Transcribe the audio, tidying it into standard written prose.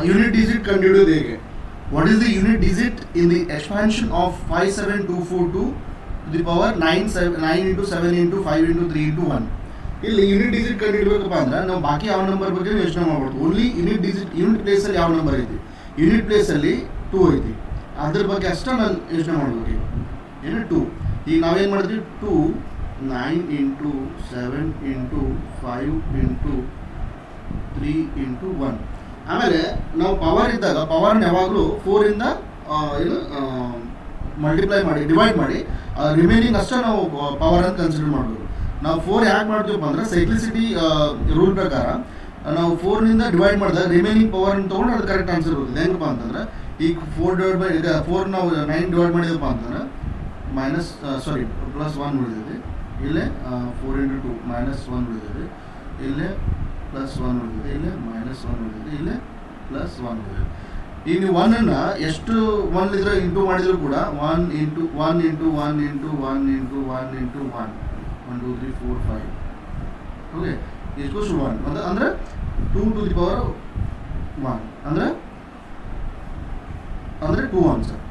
Unit digit ಕಂಡುಹಿಡಿಯೋದು ಹೇಗೆ? What is the unit digit in the expansion of 57242 to the power 9 into 7 into 5 into 3 into 1. ಇಲ್ಲಿ unit digit ಕಂಡುಹಿಡಬೇಕಪ್ಪ ಅಂದ್ರೆ ನಾವು ಬಾಕಿ ಯಾವ number ಬಗ್ಗೆ ಯೋಚನೆ ಮಾಡ್ಬೋದು. ಓನ್ಲಿ ಯೂನಿಟ್ ಡಿಜಿಟ್, ಯೂನಿಟ್ ಪ್ಲೇಸಲ್ಲಿ ಯಾವ ನಂಬರ್ ಐತಿ, ಯೂನಿಟ್ ಪ್ಲೇಸಲ್ಲಿ 2 ಐತಿ, ಅದ್ರ ಬಗ್ಗೆ ಅಷ್ಟೇ ನಾನು ಯೋಚನೆ ಮಾಡ್ಬೇಕು. ಏನು 2, ಈಗ ನಾವೇನು ಮಾಡಿದ್ವಿ, 2 9 into 7 into 5 into 3 into 1. ಆಮೇಲೆ ನಾವು ಪವರ್ ಇದ್ದಾಗ ಪವರ್ನ ಯಾವಾಗಲೂ 4ಇಂದ ಏನು ಮಲ್ಟಿಪ್ಲೈ ಮಾಡಿ ಡಿವೈಡ್ ಮಾಡಿ ರಿಮೈನಿಂಗ್ ಅಷ್ಟೇ ನಾವು ಪವರ್ ಅಂತ ಕನ್ಸಿಡರ್ ಮಾಡಬೇಕು. ನಾವು 4 ಯಾಕೆ ಮಾಡ್ತೀವಪ್ಪ ಅಂದ್ರೆ ಸೈಕ್ಲಿಸಿಟಿ ರೂಲ್ ಪ್ರಕಾರ ನಾವು 4ನಿಂದ ಡಿವೈಡ್ ಮಾಡಿದಾಗ ರಿಮೈನಿಂಗ್ ಪವರ್ನ ತೊಗೊಂಡು ಅದು ಕರೆಕ್ಟ್ ಆನ್ಸರ್ ಬರುತ್ತೆ. ಹೆಂಗಪ್ಪ ಅಂತಂದ್ರೆ ಈಗ 4 ಡಿವೈಡ್ ಬೈ 4 ನಾವು 9 ಡಿವೈಡ್ ಮಾಡಿದಪ್ಪ ಅಂತಂದ್ರೆ +1 ಉಳಿದಿದೆ. ಇಲ್ಲೇ 4 into 2 -1 ಉಳಿದಿದೆ. ಇಲ್ಲೇ +1 ಉಳಿದಿದೆ. ಇಲ್ಲೇ -1 ಉಳಿದಿದೆ. ಇಲ್ಲೇ +1 ಉಳಿದಿದೆ. ಈಗ ನೀವು 1ಅನ್ನು ಎಷ್ಟು 1 ಇದ್ರೆ ಇಂಟು ಮಾಡಿದ್ರು ಕೂಡ 1 into 1 into 1 into 1 into 1 into 1 1 2 3 4 5 okay equals 1 ಅಂದರೆ 2 to the power 1 ಅಂದರೆ 2 ಆನ್ಸರ್.